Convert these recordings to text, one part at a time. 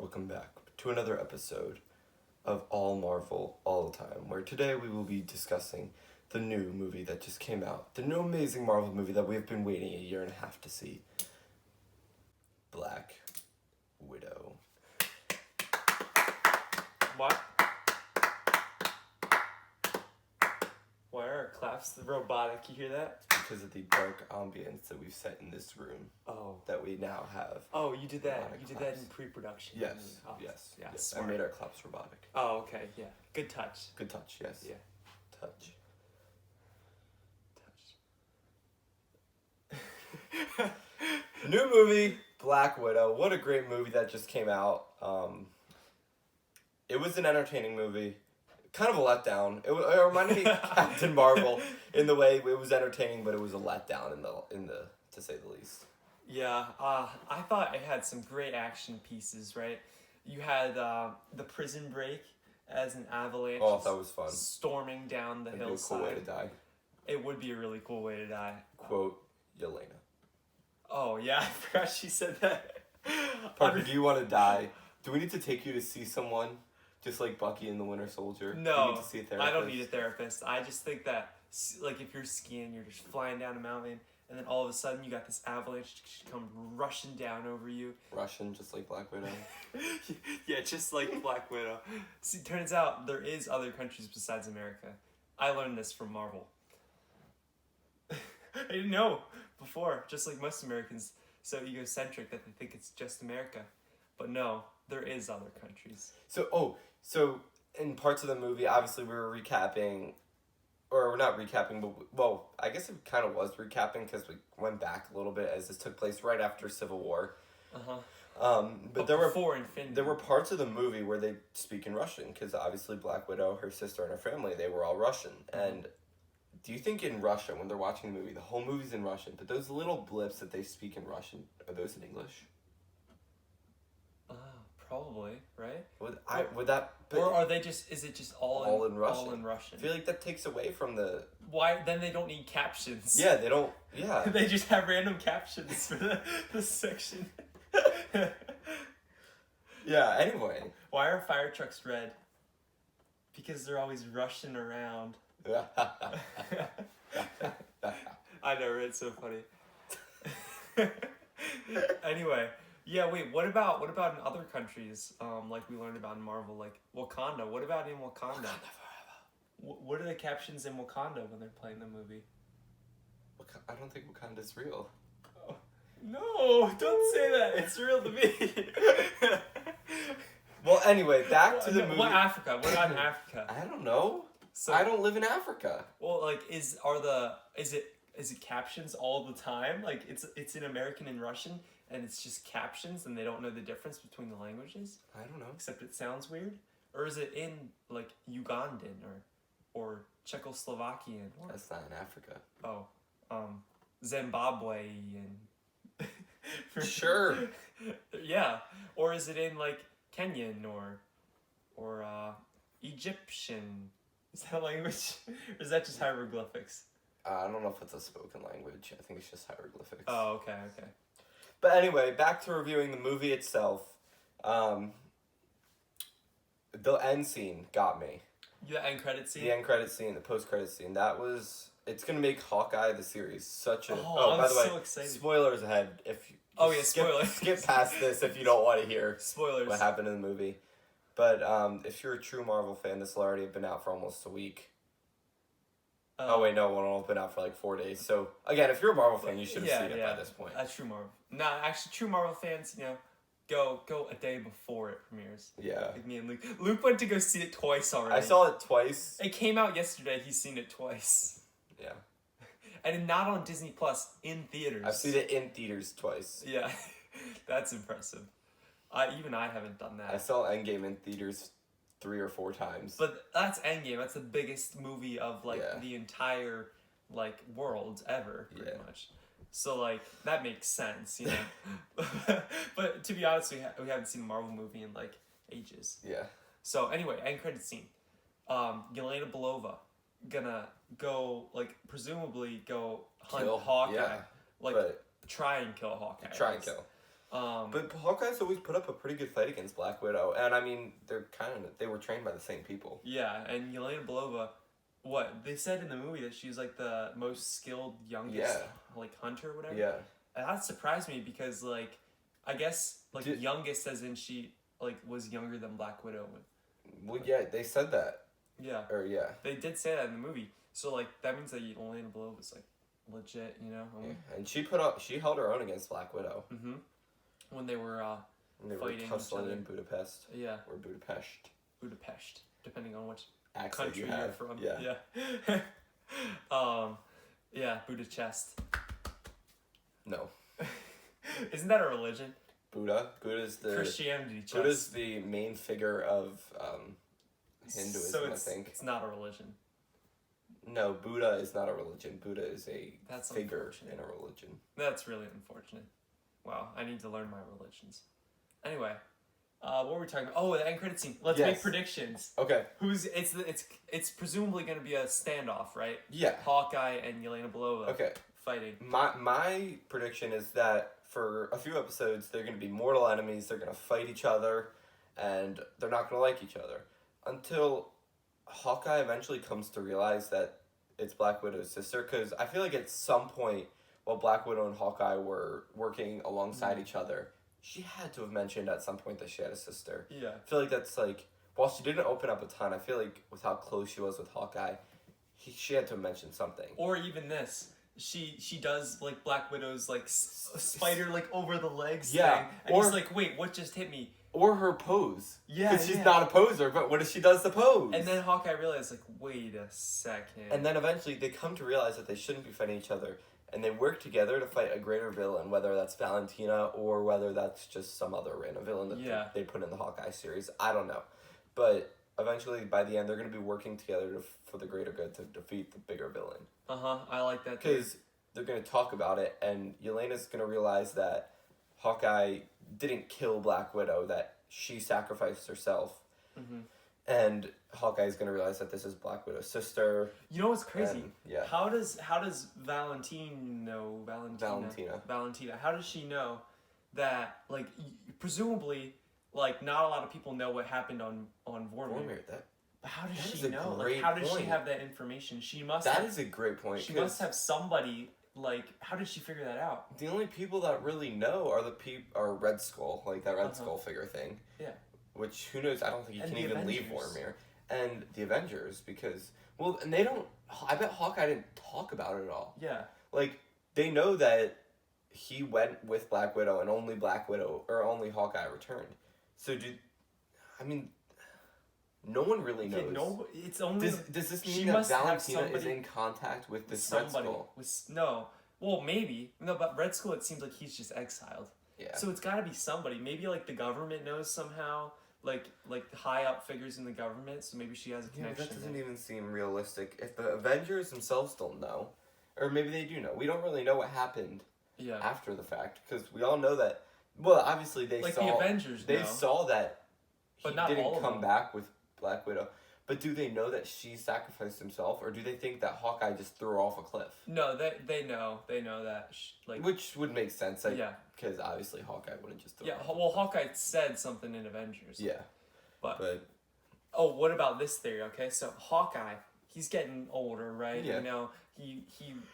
welcome back to another episode of All Marvel All the Time, where today we will be discussing the new movie that just came out, the new amazing Marvel movie that we have been waiting a year and a half to see, Black Widow. What? Why are our claps robotic? You hear that? Because of the dark ambience that we've set in this room. Oh. That we now have. Oh, you did that. Robotic You did claps. that in pre-production. Yes. Oh, Yes. Yeah. Yes. I Smart. made our claps robotic. Oh, okay. Yeah. Good touch. Good touch. Yes. Yeah. Touch. New movie, Black Widow. What a great movie that just came out. It was an entertaining movie. Kind of a letdown. It reminded me of Captain Marvel in the way it was entertaining, but it was a letdown in the to say the least. Yeah. I thought it had some great action pieces. Right. You had the prison break as an avalanche. Oh, that was fun. Storming down the That'd be a hillside. cool way to die. It would be a really cool way to die. Quote Yelena. Oh yeah, I forgot she said that. Parker, do you want to die? Do we need to take you to see someone? Just like Bucky in the Winter Soldier? Do you No, need to see a therapist? I don't need a therapist. I just think that, like, if you're skiing, you're just flying down a mountain, and then all of a sudden you got this avalanche come rushing down over you. Russian, just like Black Widow. Yeah, just like Black Widow. See, turns out there is other countries besides America. I learned this from Marvel. I didn't know before, just like most Americans, so egocentric that they think it's just America. But no, there is other countries. So in parts of the movie, obviously we were recapping, or we're not recapping, but, well, I guess it kind of was recapping because we went back a little bit as this took place right after Civil War. But there were parts of the movie where they speak in Russian because obviously Black Widow, her sister, and her family, they were all Russian. And do you think in Russia, when they're watching the movie, the whole movie's in Russian, but those little blips that they speak in Russian, are those in English? Probably, right? Would that... Or are they just, is it just all in Russian? All in I Russian. feel like that takes away from the... Why? Then they don't need captions. Yeah, they don't... Yeah. They just have random captions for the section. Yeah, anyway. Why are fire trucks red? Because they're always rushing around. I know, it's so funny. Anyway, yeah, wait, what about in other countries, like we learned about in Marvel, like Wakanda? What about in Wakanda? Wakanda forever. What are the captions in Wakanda when they're playing the movie? I don't think Wakanda's real. Oh, no, don't say that. It's real to me. Well, anyway, back to the movie. What Africa? What about in Africa? I don't know. So, I don't live in Africa. Well, like, is it captions all the time? Like, it's in American and Russian, and it's just captions, and they don't know the difference between the languages? I don't know. Except it sounds weird? Or is it in, like, Ugandan or Czechoslovakian? Or, That's not in Africa. Zimbabwe and... Sure. Yeah. Or is it in, like, Kenyan or Egyptian? Is that a language? Or is that just hieroglyphics? I don't know if it's a spoken language. I think it's just hieroglyphics. Oh, okay. But anyway, back to reviewing the movie itself. The end scene got me. The end credit scene? The end credit scene, the post-credit scene. It's going to make Hawkeye the series such a... I'm by the way, so excited. Spoilers ahead. Spoilers. Skip past this if you don't want to hear Spoilers. what happened in the movie. But if you're a true Marvel fan, this will already have been out for almost a week. Oh wait, no, it won't have been out for like 4 days. So again, if you're a Marvel fan, you should have seen it by this point. True Marvel. No, actually, true Marvel fans, go a day before it premieres. Yeah. Like me and Luke. Luke went to go see it twice already. I saw it twice. It came out yesterday. He's seen it twice. Yeah. And not on Disney Plus, in theaters. I've seen it in theaters twice. Yeah, that's impressive. Even I haven't done that. I saw Endgame in theaters 3 or 4 times. But that's Endgame. That's the biggest movie of the entire world ever, pretty much. So that makes sense, But to be honest, we haven't seen a Marvel movie in ages. Yeah. So anyway, end credit scene. Yelena Belova gonna go presumably go hunt Hawkeye. Yeah. Try and kill Hawkeye. Try and kill. But Hawkeye's always put up a pretty good fight against Black Widow, and I mean, they were trained by the same people. yeah, and Yelena Belova, what they said in the movie that she's like the most skilled youngest like hunter or whatever. Yeah. And that surprised me because like, I guess like Did- youngest as in she like was younger than Black Widow. Well, yeah, they said that. Yeah. Or yeah. They did say that in the movie, so like that means that Yelena Belova was like legit, you know. Yeah. And she held her own against Black Widow. Mm-hmm. When they were And they fighting were each tussling other. in Budapest. Yeah. Or Budapest. Budapest, depending on which Accent country you you're have. from. Yeah. Yeah, Budapest. No. Isn't that a religion? Buddha's the Christianity. Chest. Buddha's the main figure of Hinduism, So I think. it's not a religion. No, Buddha is not a religion. Buddha is a That's figure unfortunate. in a religion. That's really unfortunate. Wow, I need to learn my religions. Anyway, what were we talking about? Oh, the end credit scene. Let's make Yes. predictions. Okay. It's presumably going to be a standoff, right? Yeah. Hawkeye and Yelena Belova Okay. fighting. My prediction is that for a few episodes they're going to be mortal enemies. They're going to fight each other, and they're not going to like each other until Hawkeye eventually comes to realize that it's Black Widow's sister. Because I feel like at some point while Black Widow and Hawkeye were working alongside each other, she had to have mentioned at some point that she had a sister. Yeah. I feel like that's like, while she didn't open up a ton, I feel like with how close she was with Hawkeye, she had to have mentioned something. Or even this. She does like Black Widow's like spider like over the legs Yeah, thing, and or- he's like, wait, what just hit me? Or her pose. Yeah, Because she's yeah. not a poser, but what if she does the pose? And then Hawkeye realized like, wait a second. And then eventually they come to realize that they shouldn't be fighting each other, and they work together to fight a greater villain, whether that's Valentina or whether that's just some other random villain that they put in the Hawkeye series. I don't know. But eventually, by the end, they're going to be working together for the greater good to defeat the bigger villain. I like that. Because they're going to talk about it, and Yelena's going to realize that Hawkeye didn't kill Black Widow, that she sacrificed herself. Mm-hmm. And Hawkeye's going to realize that this is Black Widow's sister. You know what's crazy? And, yeah. How does Valentina? How does she know that like presumably like not a lot of people know what happened on Vormir. But how does That she is a know? Like great how does she point. have that information? She must. That is a great point. She must have somebody. Like, how did she figure that out? The only people that really know are Red Skull, like that Red Skull figure thing. Yeah. Which, who knows, I don't think he And can the even leave Avengers. Vormir. And the Avengers, because, well, and they don't, I bet Hawkeye didn't talk about it at all. Yeah. Like, they know that he went with Black Widow and only Black Widow, or only Hawkeye returned. So, no one really knows. Yeah, no, it's only. Does this she mean that must have Valentina is somebody- in contact with this Red somebody Skull? no. Well, maybe no, but Red Skull. It seems like he's just exiled. Yeah. So it's got to be somebody. Maybe like the government knows somehow. Like the high up figures in the government. So maybe she has a Yeah, but connection. that doesn't even seem realistic. If the Avengers themselves don't know, or maybe they do know, we don't really know what happened Yeah. after the fact, because we all know that. Well, obviously they Like saw the Avengers. they know. saw that But he not all didn't of come them. back with Black Widow. But do they know that she sacrificed himself, or do they think that Hawkeye just threw her off a cliff? No, they know. They know that. Which would make sense, like, yeah. because obviously Hawkeye wouldn't just throw Yeah. her off a Well, Hawkeye said something in Avengers. cliff. Yeah, but Oh, what about this theory? Okay, so Hawkeye, he's getting older, right? Yeah. You know, he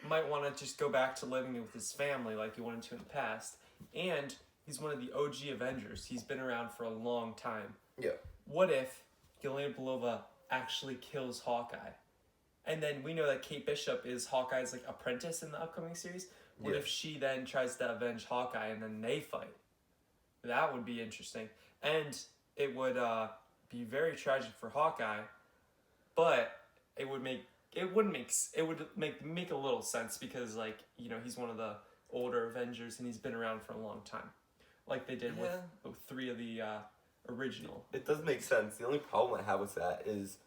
might want to just go back to living with his family like he wanted to in the past, and he's one of the OG Avengers. He's been around for a long time. yeah. What if Yelena Belova actually kills Hawkeye, and then we know that Kate Bishop is Hawkeye's like apprentice in the upcoming series? What Yeah. if she then tries to avenge Hawkeye and then they fight? That would be interesting, and it would be very tragic for Hawkeye, but it would make a little sense because like you know he's one of the older Avengers and he's been around for a long time, like they did with three of the original. It does make sense. The only problem I have with that is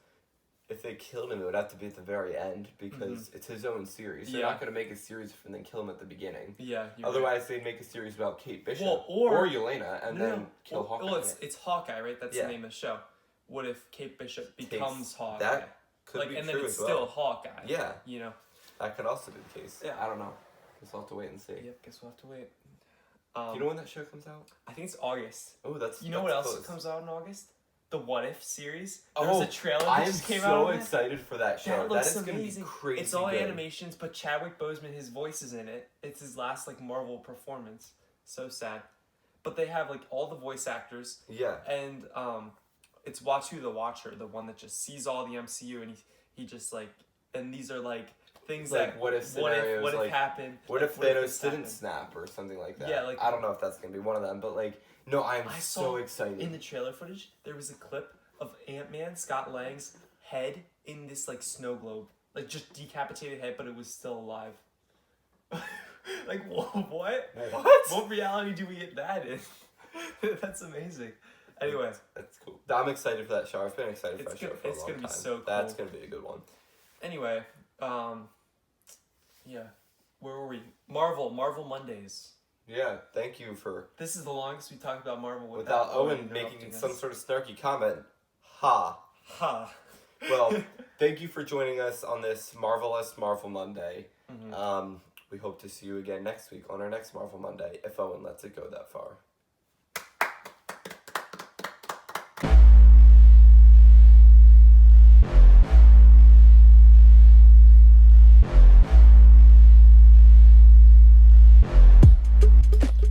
if they killed him, it would have to be at the very end because it's his own series. They're Yeah. not going to make a series and then kill him at the beginning. Yeah. You're Otherwise, they'd make a series about Kate Bishop Well, or Yelena and No, then kill well, Hawkeye. Well, it's Hawkeye, right? That's Yeah. the name of the show. What if Kate Bishop becomes Hawkeye? That could like, be and true then it's as still well. Hawkeye. Yeah. You know. That could also be the case. Yeah. I don't know. Guess we'll have to wait and see. Yep. Guess we'll have to wait. Do you know when that show comes out? I think it's August. Oh, that's You know that's what else close. comes out in August? The What If series. There was a trailer I that am just came so out. excited for that show. That looks is going to be amazing. crazy. It's all good. animations, but Chadwick Boseman, his voice is in it. It's his last like Marvel performance. So sad. But they have like all the voice actors. Yeah. And it's Watu the Watcher, the one that just sees all the MCU, and he just like, and these are like things like that what if scenarios, what if like, happened? What if what Thanos this didn't happened? snap or something like that? Yeah, like I don't know if that's gonna be one of them, but like no, I'm so excited. In the trailer footage, there was a clip of Ant-Man, Scott Lang's head in this like snow globe, like just decapitated head, but it was still alive. Like what? What reality do we get that in? That's amazing. Anyway, that's cool. I'm excited for that show. I've been excited for that show for a long time. It's gonna be so cool. That's gonna be a good one. Anyway, yeah, where were we? Marvel Mondays. Yeah, thank you for. This is the longest we talked about Marvel without Owen making some sort of snarky comment. Ha. Well, thank you for joining us on this marvelous Marvel Monday. Mm-hmm. We hope to see you again next week on our next Marvel Monday, if Owen lets it go that far.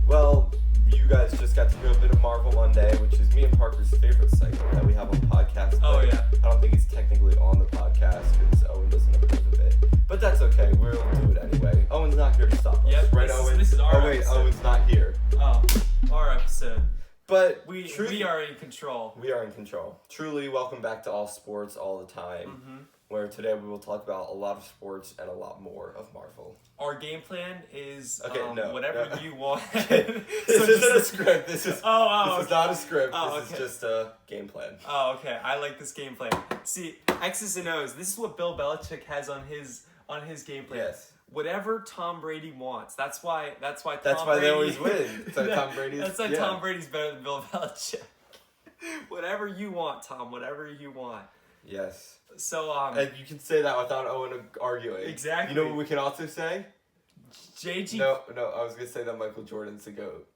Well, you guys just got to hear a bit of Marvel Monday, which is me and Parker's favorite segment that we have on the podcast. Oh, yeah. I don't think he's technically on the podcast because Owen doesn't approve of it. But that's okay. We'll do it anyway. Owen's not here to stop us. Yep, right, Owen? This is our episode. Owen's not here. Oh, our episode. But we are in control. We are in control. Truly, welcome back to All Sports All the Time. Mm-hmm. Where today we will talk about a lot of sports and a lot more of Marvel. Our game plan is whatever you want. This isn't a script. This is this is not a script. Oh, this is just a game plan. Oh, okay. I like this game plan. See, X's and O's. This is what Bill Belichick has on his game plan. Yes. Whatever Tom Brady wants. That's why Tom Brady, they always win. So Tom Brady's. That's why Tom Brady's better than Bill Belichick. Whatever you want, Tom. Whatever you want. Yes. So and you can say that without Owen arguing. Exactly. You know what we can also say? JG. No. I was gonna say that Michael Jordan's the GOAT.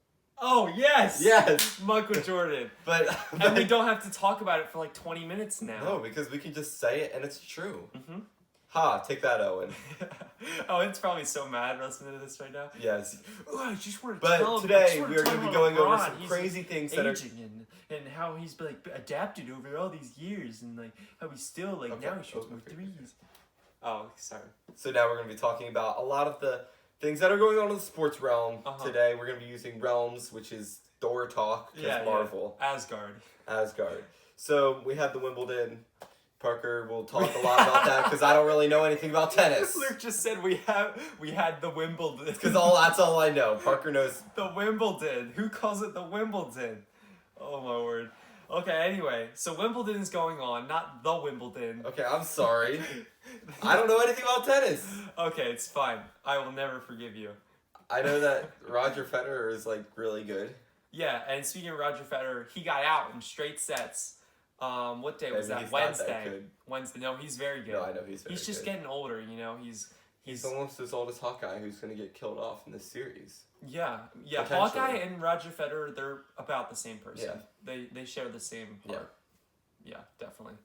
Oh yes. Yes. Michael Jordan. but and we don't have to talk about it for like 20 minutes now. No, because we can just say it and it's true. Mm-hmm. Ha! Take that, Owen. Owen's probably so mad listening to this right now. Yes. Oh, I just want to But tell today we are going to be going over some crazy things that are and how he's like adapted over all these years and like how he's still like now he shoots more threes. Oh, sorry. So now we're going to be talking about a lot of the things that are going on in the sports realm today. We're going to be using realms, which is Thor talk, because Marvel. Yeah. Asgard. So we had the Wimbledon. Parker will talk a lot about that because I don't really know anything about tennis. Luke just said we had the Wimbledon. Because that's all I know. Parker knows the Wimbledon. Who calls it the Wimbledon? Oh my word. Okay, anyway, so Wimbledon's going on, not the Wimbledon. Okay, I'm sorry. I don't know anything about tennis. Okay, it's fine. I will never forgive you. I know that Roger Federer is like really good. Yeah, and speaking of Roger Federer, he got out in straight sets. What day was that? Wednesday. Wednesday. No, he's very good. No, I know he's very good. He's just getting older, you know. He's almost as old as Hawkeye, who's going to get killed off in this series. Yeah. Hawkeye and Roger Federer, they're about the same person. Yeah. They share the same heart. Yeah, definitely.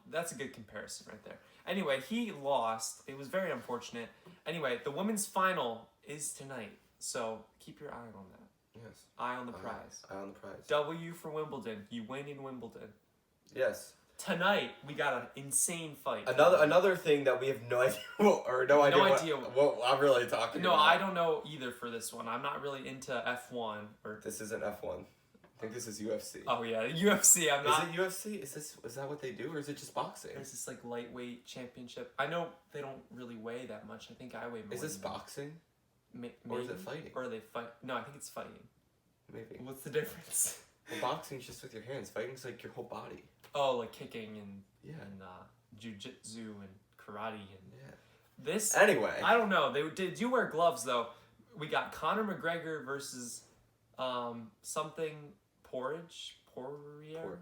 That's a good comparison right there. Anyway, he lost. It was very unfortunate. Anyway, the women's final is tonight, so keep your eye on that. Yes. Eye on the prize. Eye on the prize. W for Wimbledon. You win in Wimbledon. Yes. Tonight we got an insane fight. Another thing that we have no idea what I'm really talking about. No, I don't know either for this one. I'm not really into F1 or. This isn't F1. I think this is UFC. Oh yeah, UFC. I'm not. Is it UFC? Is that what they do, or is it just boxing? There's this like lightweight championship. I know they don't really weigh that much. I think I weigh more. Is this boxing? Maybe? Or is it fighting? Or are they fight? No, I think it's fighting. Maybe. What's the difference? Well, boxing's just with your hands. Fighting's like your whole body. Oh, like kicking and jiu-jitsu and karate and this. Anyway, I don't know. They did you wear gloves though? We got Conor McGregor versus something Poirier.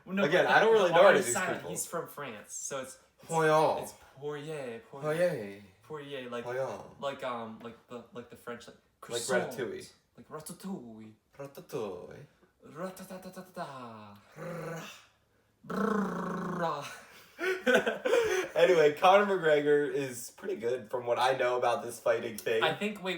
Well, no, again, I don't really know any of these people. He's from France, so it's Poirier. It's Poirier. Poirier. Poirier, like the French, like Like Croissant. Ratatouille. Like ratatouille. Ratatouille. Ratatatatata. Brrrra. Anyway, Conor McGregor is pretty good from what I know about this fighting thing.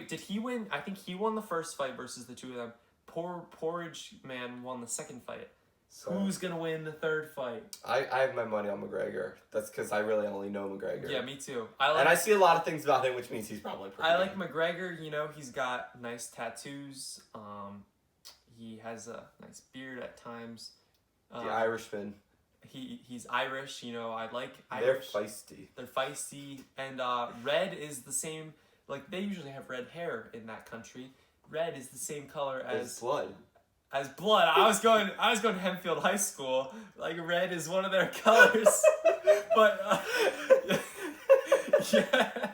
Did he win? I think he won the first fight versus the two of them. Porridge Man won the second fight. So, Who's gonna win the third fight? I have my money on McGregor. That's because I really only know McGregor. Yeah, me too. And I see a lot of things about him, which means he's probably pretty I good. like McGregor. You know, he's got nice tattoos. He has a nice beard at times. The Irishman. He's Irish. You know, I like They're Irish. feisty. They're feisty, and red is the same. Like they usually have red hair in that country. Red is the same color As blood. as blood. I was going to Hempfield High School. Like red is one of their colors, but yeah,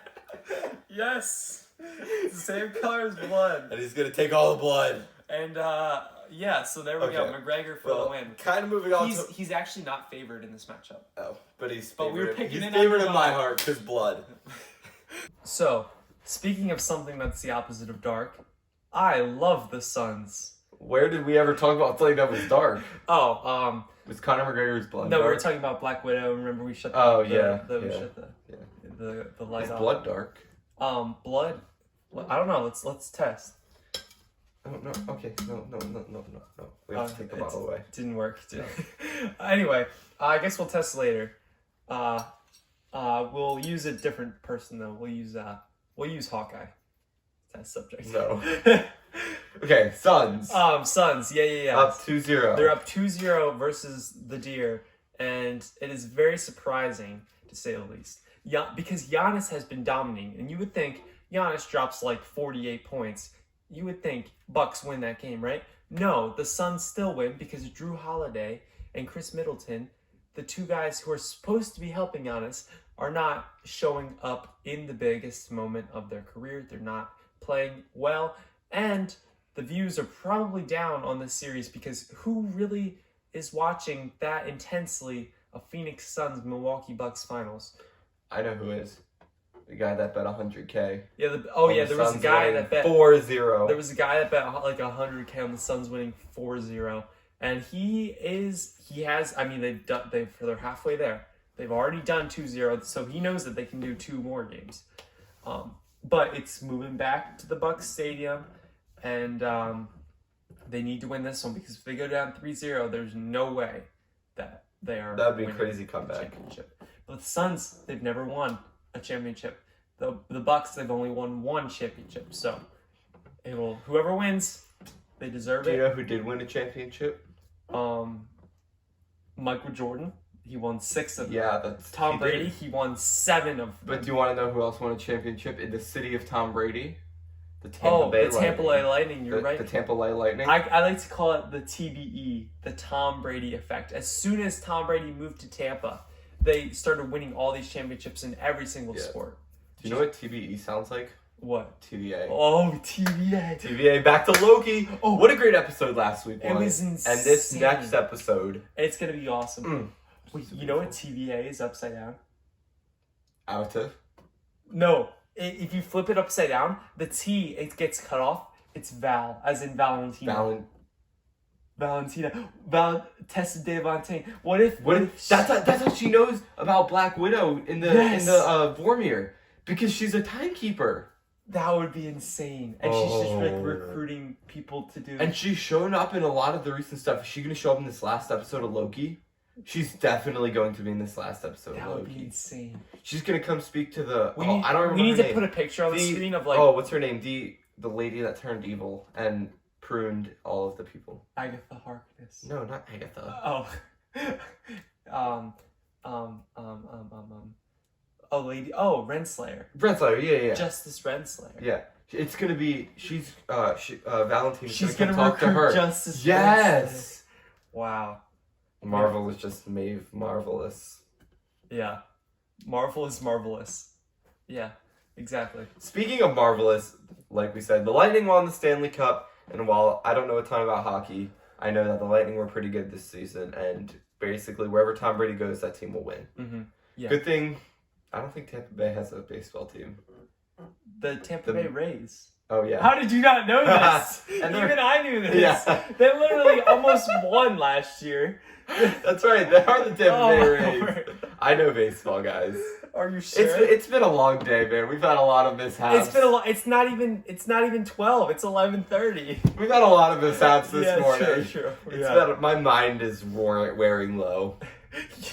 yes, it's the same color as blood. And he's gonna take all the blood. And yeah, so there we go. Okay. McGregor for the win. Kind of moving on He's actually not favored in this matchup. Oh, but he's But we were favored. picking He's an favored in underdog. my heart because blood. So, speaking of something that's the opposite of dark, I love the Suns. Where did we ever talk about something that was dark? Oh, Was Conor McGregor's blood no, we dark? were talking about Black Widow. Remember we shut the Oh, we yeah, shut yeah. the light Is off. blood dark? Blood. I don't know. Let's test. Oh, no, okay, no. We have to take the bottle away. Didn't work. Anyway, I guess we'll test later. We'll use a different person though. We'll use Hawkeye. Test subject. No. Okay, Suns. Suns. Yeah. Up 2-0. They're up 2-0 versus the Deer, and it is very surprising to say the least. Because Giannis has been dominating, and you would think Giannis drops like 48 points. You would think Bucks win that game, right? No, the Suns still win because Drew Holiday and Chris Middleton, the two guys who are supposed to be helping Giannis, are not showing up in the biggest moment of their career. They're not playing well, and the views are probably down on this series because who really is watching that intensely a Phoenix Suns Milwaukee Bucks finals? I know who is. The guy that bet 100K. Yeah, there was a guy that bet 4-0. There was a guy that bet like 100K on the Suns winning 4-0, and they're halfway there. They've already done 2-0, so he knows that they can do 2 more games. But it's moving back to the Bucks Stadium, and they need to win this one because if they go down 3-0, there's no way that they are. That would be a winning crazy the comeback. championship. But the Suns, they've never won a championship. The Bucks, they've only won 1 championship. So whoever wins, they deserve Do it. you know who did win a championship? Michael Jordan, he won 6 of them. Yeah, that's Tom he Brady, did. he won 7 of them. But do you want to know who else won a championship in the city of Tom Brady? The Tampa Bay the Tampa Bay Lightning, you're right. The Tampa Bay Lightning. I like to call it the TBE, the Tom Brady effect. As soon as Tom Brady moved to Tampa, they started winning all these championships in every single sport. Do you know what TBE sounds like? What? TVA. Oh, TVA. TVA, back to Loki. Oh, what a great episode last week was. It was insane. And this next episode. It's going to be awesome. Wait, you know what TVA is upside down? Out of? No. If you flip it upside down, the T, it gets cut off. It's Val, as in Valentina. Tessa de Valentine. What if that's how she knows about Black Widow in the Vormir. Because she's a timekeeper. That would be insane. And she's just like recruiting people to do. And she's shown up in a lot of the recent stuff. Is she going to show up in this last episode of Loki? She's definitely going to be in this last episode of Loki. That would be insane. She's going to come speak to the... I don't remember We need to put a picture on the screen of like... Oh, what's her name? The lady that turned evil and pruned all of the people. Agatha Harkness. No, not Agatha. Oh. Renslayer. Renslayer, yeah. Justice Renslayer. Yeah. It's gonna be, Valentine's She's gonna gonna talk to her. Justice Yes! Renslayer. Wow. Marvel is just Maeve Marvelous. Yeah. Marvel is marvelous. Yeah, exactly. Speaking of marvelous, like we said, the Lightning won the Stanley Cup, and while I don't know a ton about hockey, I know that the Lightning were pretty good this season, and basically wherever Tom Brady goes, that team will win. Mm-hmm. Yeah. Good thing, I don't think Tampa Bay has a baseball team. The Tampa Bay Rays. Oh, yeah. How did you not know this? And Even I knew this. Yeah. They literally almost won last year. That's right. They are the Tampa Bay my Rays. word. I know baseball, guys. Are you sure? It's been a long day, man. We've had a lot of mishaps. It's been a lot. It's not even 12. It's 11:30. We've had a lot of mishaps this morning. True. It's been, my mind is wearing low.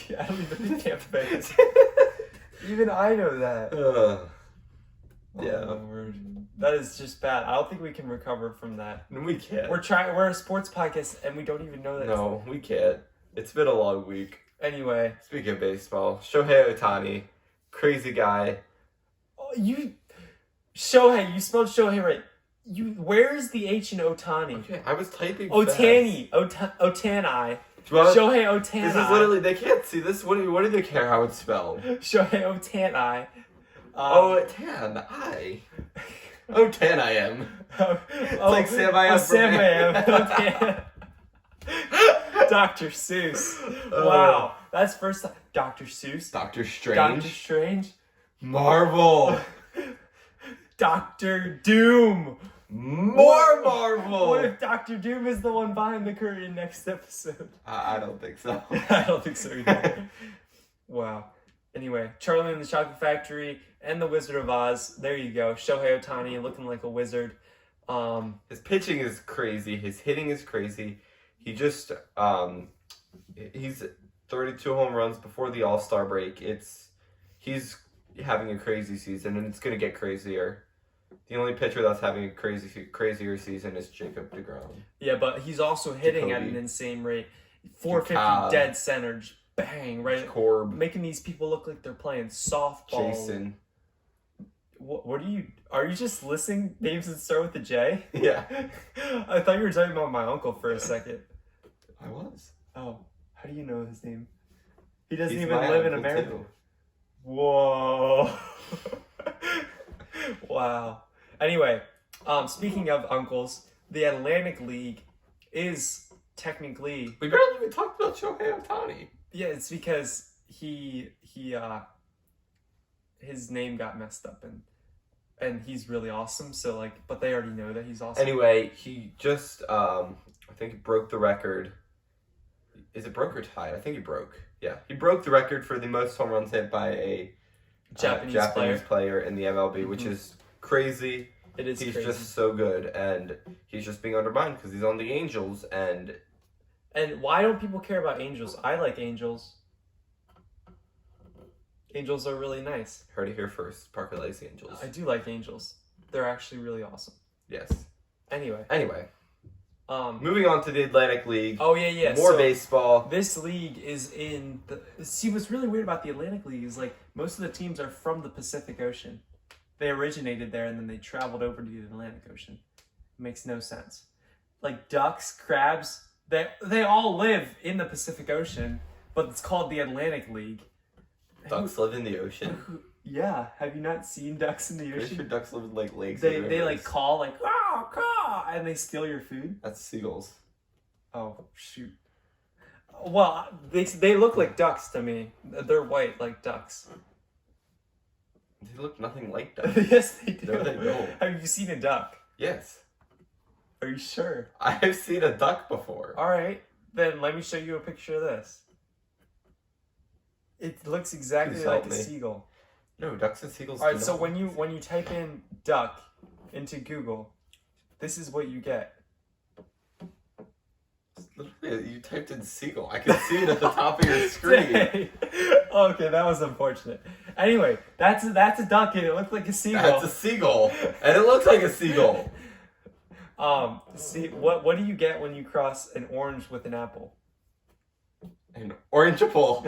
Yeah, I don't even think Tampa Bay is. Even I know that. Yeah. Oh, my word. That is just bad. I don't think we can recover from that. We can't. We're a sports podcast and we don't even know that. No, we can't. It's been a long week. Anyway. Speaking of baseball, Shohei Ohtani, crazy guy. Oh, you spelled Shohei right. Where is the H in Ohtani? Okay, I was typing Otani. fast. Otani. Well, Shohei Ohtani. This is literally, they can't see this. What do they care how it's spelled? Shohei Ohtani. Ohtani. Ohtani. It's like Sam I Am. Sam I Am. Dr. Seuss. Wow. That's first time. Dr. Seuss. Doctor Strange. Doctor Strange. Marvel. Doctor Doom. More Marvel. What if Doctor Doom is the one behind the curtain next episode? I don't think so. I don't think so either. Wow. Anyway, Charlie and the Chocolate Factory and the Wizard of Oz. There you go. Shohei Ohtani looking like a wizard. His pitching is crazy. His hitting is crazy. He just he's 32 home runs before the All-Star break. He's having a crazy season, and it's gonna get crazier. The only pitcher that's having a crazier season is Jacob deGrom. Yeah, but he's also hitting at an insane rate. 450 dead center, just bang, right? Corb. Making these people look like they're playing softball. Jason. What are you just listing names that start with a J? Yeah. I thought you were talking about my uncle for a second. I was. Oh, how do you know his name? He doesn't He's even my live in uncle, America. too. Whoa. Wow. Anyway, speaking of uncles, the Atlantic League is technically... We barely even talked about Shohei Ohtani. Yeah, it's because his name got messed up and he's really awesome, so but they already know that he's awesome. Anyway, he just I think he broke the record. Is it broke or tied? I think he broke. Yeah. He broke the record for the most home runs hit by a Japanese player in the MLB, which is crazy. It is He's crazy. just so good, and he's just being undermined because he's on the Angels, and why don't people care about Angels? I like Angels. Angels are really nice. heard it here first. Parker likes the Angels. I do like Angels. They're actually really awesome. Yes. Anyway. Moving on to the Atlantic League. Oh yeah. More so, baseball. This league is in the... See, what's really weird about the Atlantic League is most of the teams are from the Pacific Ocean. They originated there and then they traveled over to the Atlantic Ocean. It makes no sense. Like ducks, crabs, they all live in the Pacific Ocean, but it's called the Atlantic League. Ducks live in the ocean. Yeah, have you not seen ducks in the Pretty ocean? sure ducks live in lakes. They and rivers. call caw, caw, and they steal your food. That's seagulls. Oh shoot. Well, they look like ducks to me. They're white like ducks. They look nothing like ducks. Yes, they do. No, they don't. Have you seen a duck? Yes. Are you sure? I've seen a duck before. All right, then let me show you a picture of this. It looks exactly Please like help a me. seagull. No, ducks and seagulls. All right, do so not. when you type in duck into Google, this is what you get. Literally, you typed in seagull. I can see it at the top of your screen. Okay, that was unfortunate. Anyway, that's a duck and it looks like a seagull. That's a seagull, and it looks like a seagull. See what do you get when you cross an orange with an apple? An orange apple.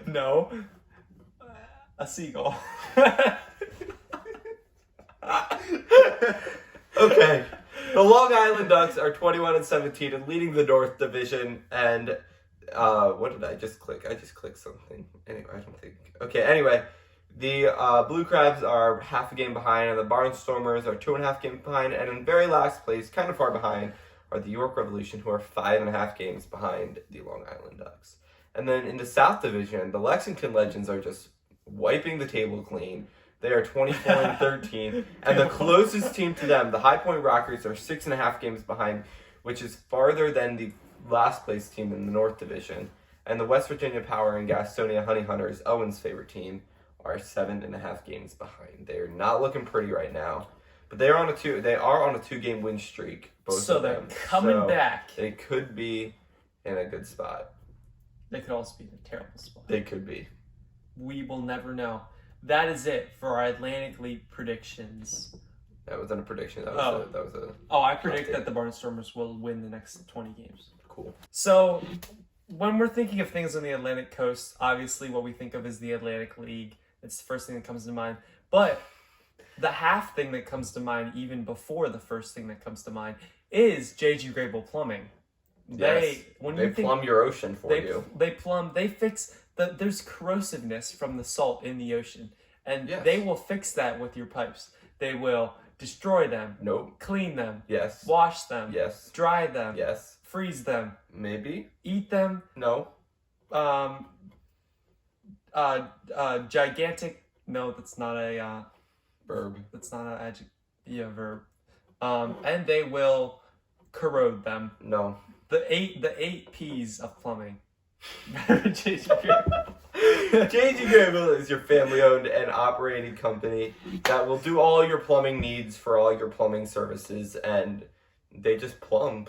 No, a seagull. Okay. The Long Island Ducks are 21-17 and leading the North Division. And what did I just click? I just clicked something. Anyway, I don't think. Okay. Anyway, the Blue Crabs are half a game behind, and the Barnstormers are 2.5 games behind. And in very last place, kind of far behind, are the York Revolution, who are 5.5 games behind the Long Island Ducks. And then in the South Division, the Lexington Legends are just wiping the table clean. They are 24-13. And the closest team to them, the High Point Rockers, are 6.5 games behind, which is farther than the last place team in the North Division. And the West Virginia Power and Gastonia Honey Hunters, Owen's favorite team, are 7.5 games behind. They're not looking pretty right now. But they are on a 2-game win streak. Both So of they're them. coming back. They could be in a good spot. They could also be in a terrible spot. They could be. We will never know. That is it for our Atlantic League predictions. That wasn't a prediction. That was a Oh, I predict that the Barnstormers will win the next 20 games. cool. So, when we're thinking of things on the Atlantic coast, obviously what we think of is the Atlantic League. It's the first thing that comes to mind. But the half thing that comes to mind, even before the first thing that comes to mind, is J.G. Grable Plumbing. They plumb your ocean for you. They fix there's corrosiveness from the salt in the ocean, and Yes. they will fix that with your pipes. They will destroy them, Nope. clean them, Yes. wash them, Yes. dry them, Yes. freeze them, Maybe. eat them. No. Gigantic. No, that's not a Verb. that's not an adjective. Yeah, verb. And they will corrode them. No. The eight P's of plumbing. J.G. Grable is your family-owned and operated company that will do all your plumbing needs for all your plumbing services, and they just plumb.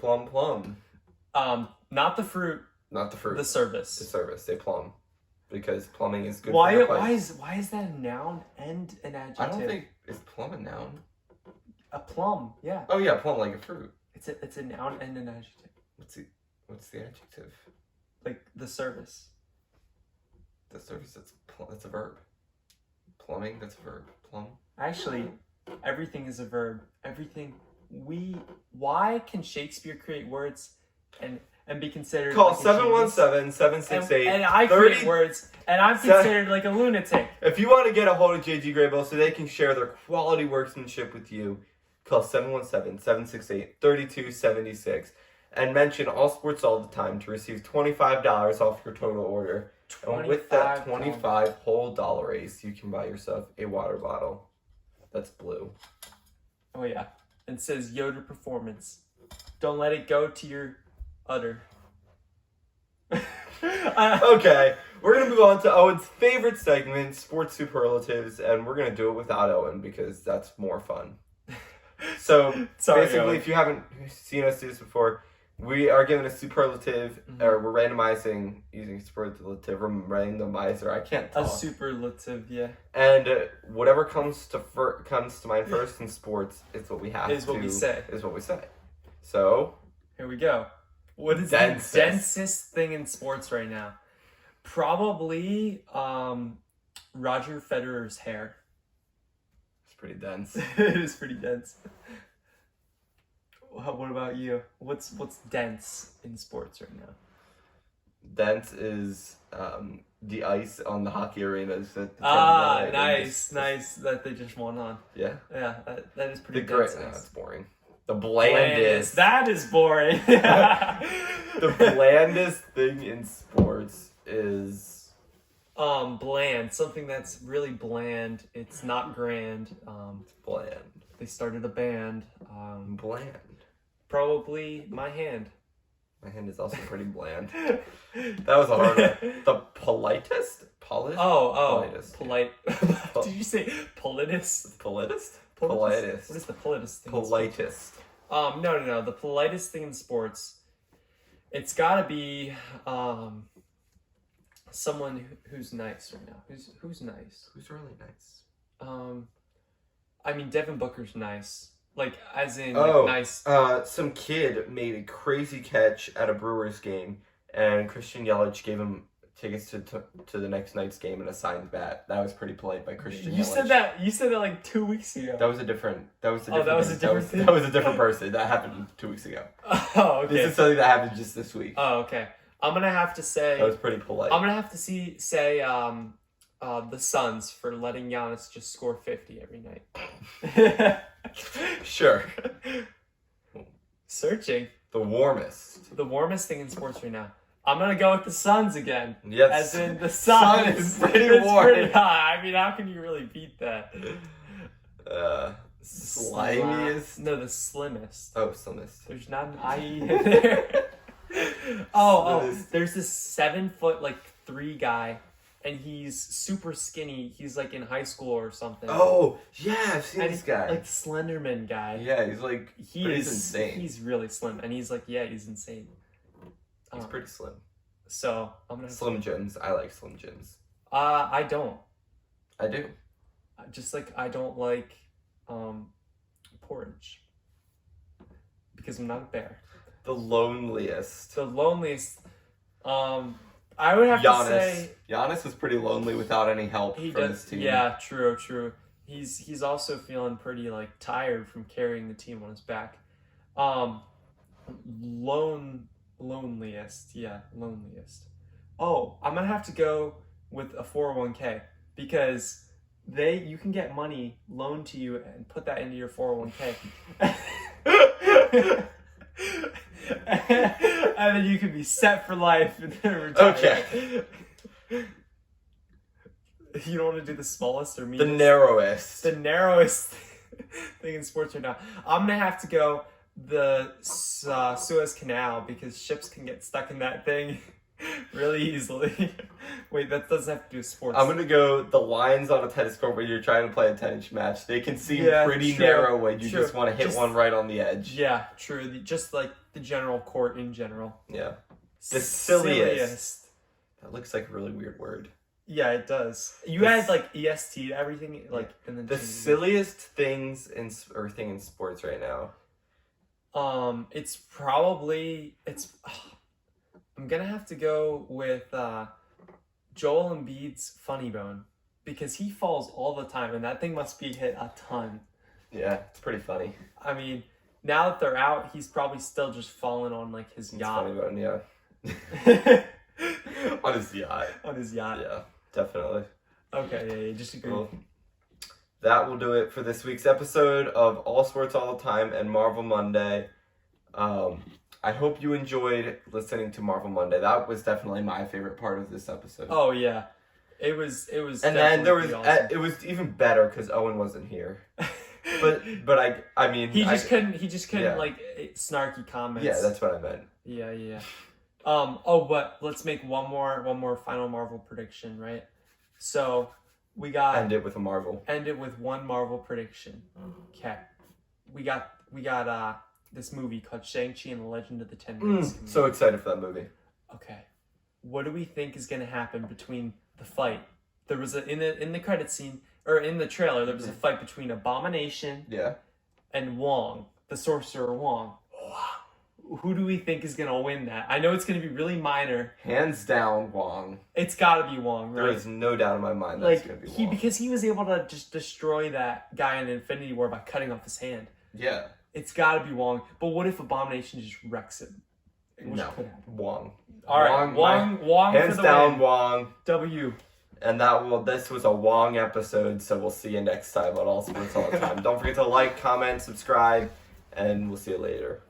Not the fruit. Not the fruit. The service. The service. They plumb. Because plumbing is good Why for your pipes. is that a noun and an adjective? I don't think... Is plum a noun? A plum, yeah. Oh yeah, plum like a fruit. It's a noun and an adjective. What's the adjective? Like the service. The service, that's a verb. Plumbing, that's a verb. Plum. Actually, everything is a verb. Everything why can Shakespeare create words and be considered Call like a genius? 717-768. And I create words and I'm considered like a lunatic. If you want to get a hold of J.G. Grable so they can share their quality workmanship with you, call 717-768-3276 and mention All Sports All the Time to receive $25 off your total order. And with that $25 whole dollar raise, you can buy yourself a water bottle that's blue. Oh yeah. And it says Yoder Performance. Don't let it go to your udder. Okay, we're going to move on to Owen's favorite segment, Sports Superlatives, and we're going to do it without Owen because that's more fun. So, basically, Owen. if you haven't seen us do this before, we are given a superlative, or we're randomizing using superlative randomizer. I can't talk. A superlative, yeah. And whatever comes to mind first in sports is what we have Is what we say. Is what we say. So, here we go. What is Densest. the densest thing in sports right now? Probably Roger Federer's hair. it's pretty dense. It is pretty dense. What about you? What's dense in sports right now? Dense is the ice on the hockey arenas. Nice that they just won on. Yeah. Yeah, that is pretty The dense. great. No, it's boring. The blandest. That is boring. The blandest thing in sports is bland. Something that's really bland. It's not grand. bland. They started a band. Bland. Probably my hand. My hand is also pretty bland. That was a hard one. The politest? Politest. Polite. Did you say politest? Politest? Politest. What is the politest thing? Politest. No. The politest thing in sports, it's gotta be someone who's nice right now. Who's nice? Who's really nice? I mean Devin Booker's nice. Like as in nice. Some kid made a crazy catch at a Brewers game, and Christian Yelich gave him tickets to the next night's game and a signed bat. That was pretty polite by Christian Yelich. You said that like 2 weeks ago. That was a different thing. That was a different person. That happened 2 weeks ago. Oh, okay. This is something that happened just this week. Oh, okay. I'm gonna have to say That was pretty polite. I'm gonna have to say the Suns for letting Giannis just score 50 every night. Sure. Searching. The warmest thing in sports right now. I'm gonna go with the Suns again. Yes. As in the Sun Suns. is pretty It's warm. pretty high. I mean, how can you really beat that? Slimiest. No, the slimmest. Oh, slimmest. There's not an IE in there. Slimmest. There's this 7'3" guy, and he's super skinny. He's like in high school or something. Oh, yeah, I've seen and this guy. Like Slenderman guy. Yeah, he's like, he's insane. He's really slim, and he's like, yeah, he's insane. He's pretty slim. So I'm gonna Slim Jims. I like Slim Jims. I don't. I do. Just like I don't like porridge because I'm not a bear. The loneliest. The loneliest. I would have to say Giannis was pretty lonely without any help from his team. Yeah, true. He's also feeling pretty like tired from carrying the team on his back. Loneliest. Yeah, loneliest. Oh, I'm gonna have to go with a 401k because you can get money loaned to you and put that into your 401k. And then you can be set for life and then retire. Okay. You don't want to do the smallest or The meanest? narrowest. The narrowest thing in sports right now. I'm going to have to go the Suez Canal because ships can get stuck in that thing really easily. Wait, that doesn't have to do with sports. I'm going to go the lines on a tennis court where you're trying to play a tennis match. They can seem pretty true, narrow when you true. just want to hit one right on the edge. Yeah, true. Just like the general court in general. Yeah. The silliest. That looks like a really weird word. Yeah, it does. You had like EST to everything, like, and then the silliest thing in sports right now. It's probably I'm gonna have to go with Joel Embiid's funny bone because he falls all the time, and that thing must be hit a ton. Yeah, it's pretty funny. I mean, now that they're out, he's probably still just falling on like his yacht. Funny bone, yeah. On his yacht. On his yacht. Yeah, definitely. Okay, yeah, just agree. Well, that will do it for this week's episode of All Sports All the Time and Marvel Monday. I hope you enjoyed listening to Marvel Monday. That was definitely my favorite part of this episode. Oh yeah, it was. And then there was awesome. it was even better because Owen wasn't here. But I mean he just couldn't yeah. like snarky comments. Yeah, that's what I meant. Yeah. But let's make one more final Marvel prediction, right? So we got End it with a Marvel. End it with one Marvel prediction. Okay. We got this movie called Shang-Chi and the Legend of the Ten Rings. So excited for that movie. Okay. What do we think is gonna happen between the fight? There was in the credit scene or in the trailer, there was a fight between Abomination and Wong, the Sorcerer Wong. Who do we think is gonna win that? I know it's gonna be really minor. Hands down, Wong. It's gotta be Wong, right? There is no doubt in my mind that it's gonna be Wong. Because he was able to just destroy that guy in Infinity War by cutting off his hand. Yeah. It's gotta be Wong. But what if Abomination just wrecks him? No, Wong. All right, Wong hands for the down, win. Wong. W. And this was a Wong episode, so we'll see you next time on All Sports All the Time. Don't forget to like, comment, subscribe, and we'll see you later.